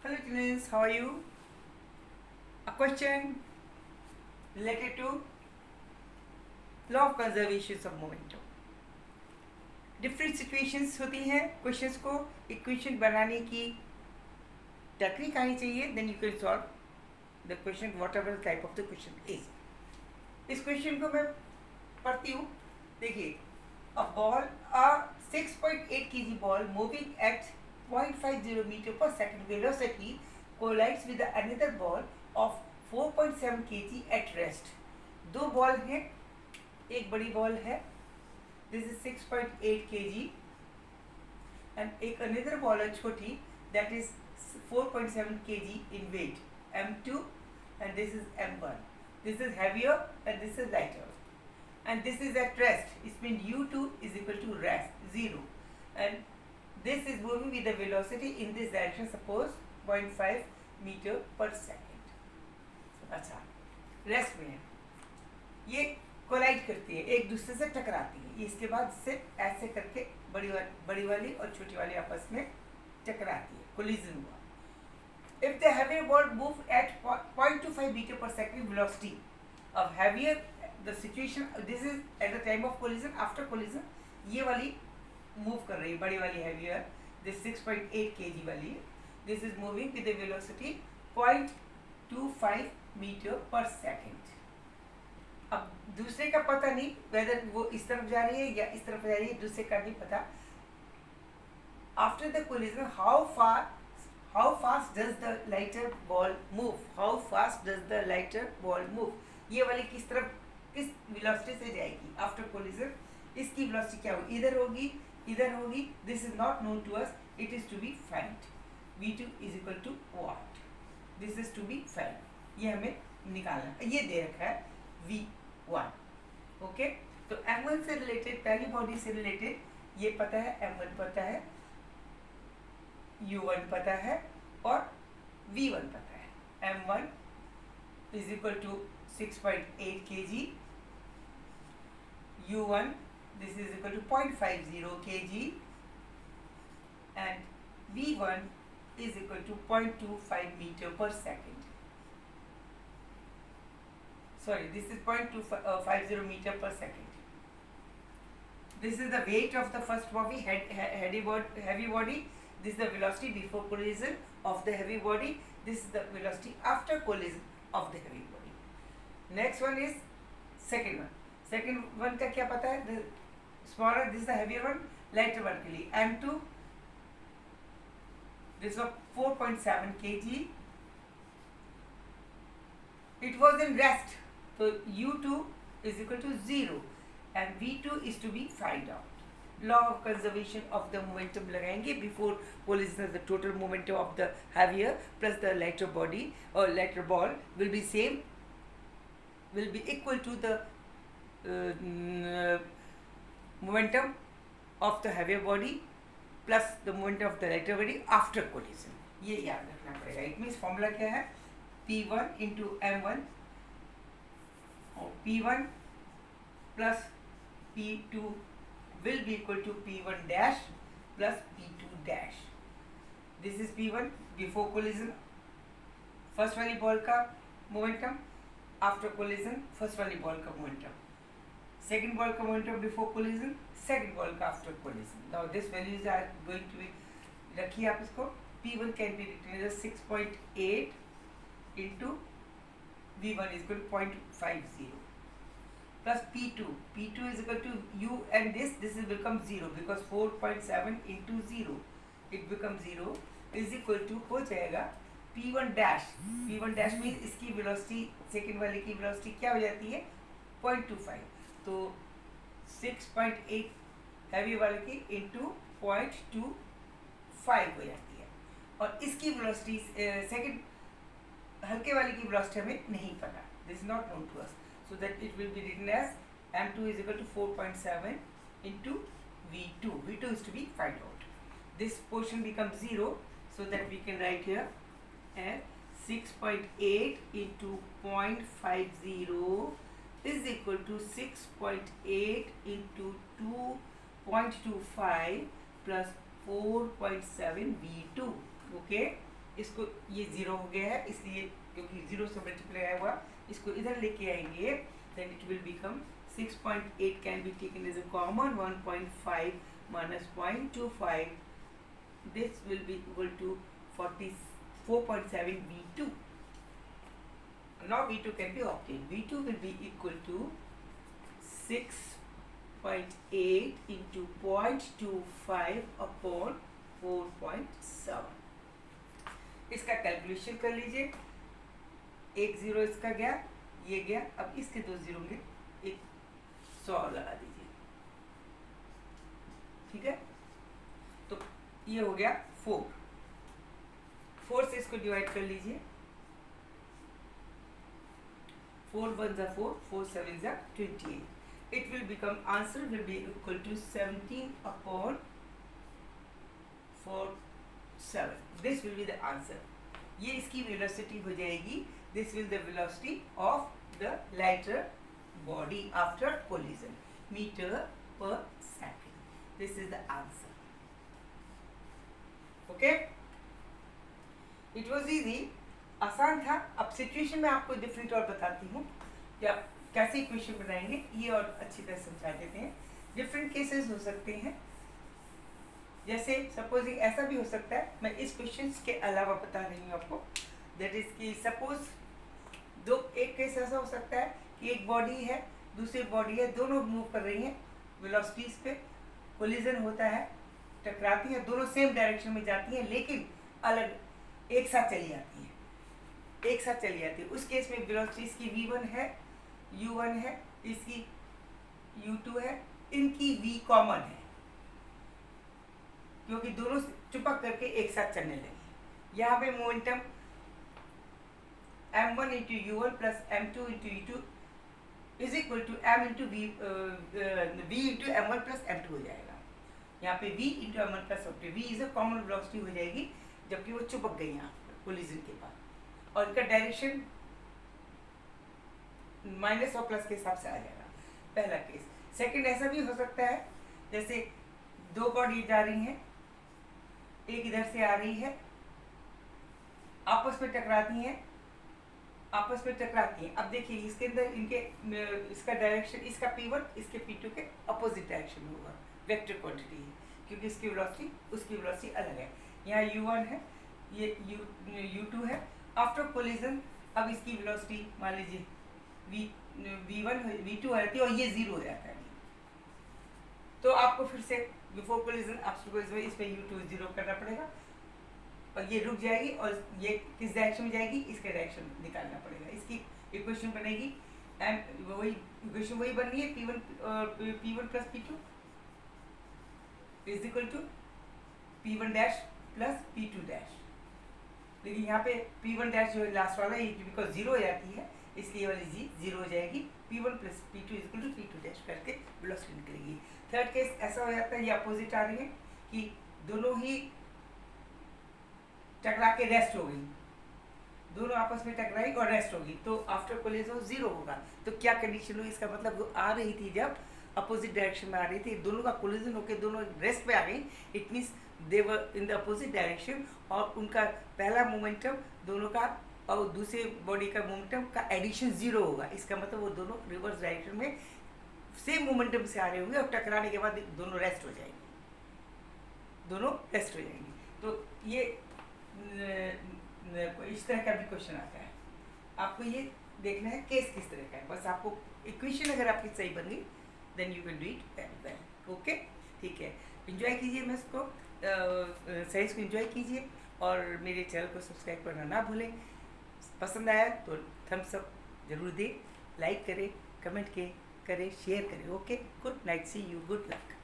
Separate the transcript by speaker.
Speaker 1: Hello students, how are you? A question related to law of conservation of momentum. Different situations होती हैं, questions को equation बनाने की technique आनी चाहिए, then you can solve the question whatever type of the question is. इस question को मैं पढ़ती हूँ। देखिए, a ball a 6.8 kg ball moving at 0.50 meter per second velocity collides with another ball of 4.7 kg at rest। दो ball हैं, एक बड़ी बॉल है, दिस इज 6.8 kg, एंड एक अनदर बॉल है छोटी, that is 4.7 kg in weight, M2, and this is M1. This is heavier and this is lighter, and this is at rest. It means U2 is equal to rest 0, and this is moving with the velocity in this direction, suppose 0.5 meter per second. अच्छा, rest में है, ये collide करती है, एक दूसरे से टकराती है। इसके बाद इससे ऐसे करके बड़ी वाली और छोटी वाली आपस में टकराती है, कोलिजन हुआ। If the heavier ball move at 0.25 meter per second velocity of heavier, the situation, this is at the time of collision, after collision, ये वाली मूव कर रही है, बड़ी वाली heavier, this 6.8 kg वाली, this is moving with the velocity 0.25 meter per second। अब दूसरे का पता नहीं वेदर वो इस तरफ जा रही है या इस तरफ जा रही है, दूसरे का नहीं पता। After the collision how fast does the lighter ball move? How fast does the lighter ball move? ये वाली किस तरफ, किस वेलोसिटी से जाएगी आफ्टर कोलिजन? इसकी वेलोसिटी क्या होगी? इधर होगी, इधर होगी। This is not known to us, it is to be find. v2 is equal to what? This is to be find. ये हमें निकालना, ये दे रखा है v1। ओके, तो m1 से रिलेटेड, पहली बॉडी से रिलेटेड ये पता है, m1 पता है, u1 पता है और v1 पता है। m1 is equal to 6.8 kg, u1 this is equal to 0.50 kg, and v1 is equal to 0.25 meter per second. Sorry, this is 0.250 meter per second. This is the weight of the first body, heavy body. This is the velocity before collision of the heavy body. This is the velocity after collision of the heavy body. Next one is second one. Second one का क्या पता है? The smaller, this is the heavier one, lighter one के लिए M2. This was 4.7 kg. It was in rest, so U2 is equal to 0 and V2 is to be find out. Law of conservation of the momentum लगाएंगे before collision, the total momentum of the heavier plus the lighter body or lighter ball will be same, will be equal to the momentum of the heavier body plus the momentum of the lighter body after collision। ये याद रखना पड़ेगा। It means formula क्या है? P1 into M1 और P1 plus P2 will be equal to P1 dash plus P2 dash। This is P1 before collision, first वाली ball का momentum, after collision first वाली बॉल का मोमेंटम, सेकंड बॉल का momentum before collision, second ball का after collision. Now this values are going to be, रखिए आप इसको। P1 can be written as 6.8 into V1 is equal to 0.50 plus P2 is equal to U, and this will become 0 because 4.7 into 0 it becomes 0 is equal to हो जाएगा P1 dash। P1 dash means इसकी velocity, second वाले की velocity क्या हो जाती है? 0.25, तो 6.8 हैवी वाले की into 0.25 हो जाती है, और इसकी वेलोसिटी सेकंड हल्के वाले की वेलोसिटी हमें नहीं पता, this is not known to us, so that it will be written as m2 is equal to 4.7 into v2 is to be find out। this portion becomes 0, so that we can write here as 6.8 into 0.50 is equal to 6.8 into 2.25 plus 4.7 v2। okay, इसको ये 0 हो गया है, इसलिए क्योंकि 0 से multiply हुआ, इसको इधर लेके आएंगे, then it will become 6.8 can be taken as a common, 1.5 minus 0.25, this will be equal to 44.7 V2. Now V2 can be obtained. V2 will be equal to 6.8 into 0.25 upon 4.7. इसका कैलकुलेशन कर लीजिए, एक zero इसका गया, ये गया, अब इसके दो जीरो होंगे, एक 100 लगा दीजिए, ठीक है। तो ये हो गया 4 से इसको डिवाइड कर लीजिए, 4 1 जा 4, 4 7 जा 28. It will become, answer will be equal to 17 upon 4/7. This will be the answer. ये इसकी velocity हो जाएगी. This will the velocity of the lighter body after collision, meter per second. This is the answer. Okay? It was easy. आसान था। अब situation में आपको different और बताती हूँ या कैसे इक्वेशन बनाएंगे, ये और अच्छी तरह समझा देते हैं। डिफरेंट केसेस हो सकते हैं, जैसे सपोजिंग ऐसा भी हो सकता है, मैं इस क्वेश्चन के अलावा बता रही हूँ आपको, दैट इज कि सपोज एक केस ऐसा हो सकता है कि एक बॉडी है, दूसरी बॉडी है, दोनों मूव कर रही हैं वेलोसिटीज पे, कोलिजन होता है, टकराती हैं, दोनों सेम डायरेक्शन में जाती हैं, लेकिन अलग एक साथ चली जाती हैं, उस केस में वेलोसिटी इसकी v1 है, u1 है, इसकी u2 है, इनकी v कॉमन है, क्योंकि दोनों चिपक करके एक साथ चलने लगी। यहाँ पे momentum m1 into u1 plus m2 into u2 is equal to m into v into m1 plus m2 हो जाएगा। यहाँ पे v into m1 plus m2, v is a common velocity हो जाएगी, जबकि वो चिपक गई यहाँ कोलिजन के पास, और इनका डायरेक्शन माइनस और प्लस के हिसाब से आ जाएगा, पहला केस। सेकंड ऐसा भी हो सकता है, जैसे दो बॉडी जा रही हैं, एक इधर से आ रही है, आपस में टकराती हैं, अब देखिए इसके अंदर इनके इसका डायरेक्शन, इसका P1 इसके P2 के अपोजिट डायरेक्शन में होगा, वेक्टर क्वांटिटी है, क्योंकि इसकी वेलोसिटी उसकी वेलोसिटी अलग है। यहाँ u1 है, ये u2 है, आफ्टर कोलिजन अब इसकी वेलोसिटी मान लीजिए v1 v2 रहती है और ये 0 हो जाता है, तो आपको फिर से बिफोर कोलिजन आफ्टर कोलिजन इसमें u2 0 करना पड़ेगा, और ये रुक जाएगी, और ये किस डायरेक्शन में जाएगी, इसके डायरेक्शन निकालना पड़ेगा। इसकी इक्वेशन बनेगी, वही इक्वेशन वही बन रही है, p1 plus p2 is equal to p1 dash plus p2 dash, लेकिन यहाँ पे p1 डैश जो है लास्ट वाला, ये बिकॉज 0 हो जाती है, इसलिए वाली जी 0 हो जाएगी, p1 plus p2 equal to p2 dash करके वेलोसिटी निकलेगी। थर्ड केस ऐसा हो जाता है, ये अपोजिट आ रही है कि दोनों ही टकरा के रेस्ट हो गई, दोनों आपस में टकराई और रेस्ट होगी, तो आफ्टर कोलिजन 0 होगा। तो क्या कंडीशन हुई, इसका मतलब वो आ रही थी जब अपोजिट डायरेक्शन में आ रही थी, दोनों का कोलिजन होकर दोनों रेस्ट पे आ गई, it means they were in the opposite direction, और उनका पहला मोमेंटम दोनों का और दूसरे बॉडी का मोमेंटम का एडिशन 0 होगा। इसका मतलब वो दोनों रिवर्स डायरेक्शन में सेम मोमेंटम से आ रहे होंगे, और टकराने के बाद दोनों रेस्ट हो जाएंगे, तो ये इस तरह का भी क्वेश्चन आता है। आपको ये देखना है केस किस तरह का है, बस आपको इक्वेशन अगर आपकी सही बन गई then you can do it very well. Okay, ठीक है, एंजॉय कीजिए, मैं इसको साइंस को एंजॉय कीजिए, और मेरे चैनल को सब्सक्राइब करना ना भूलें। पसंद आया तो थम्स अप जरूर दें, लाइक करें, कमेंट करें, शेयर करें। Okay, good night, see you, good luck.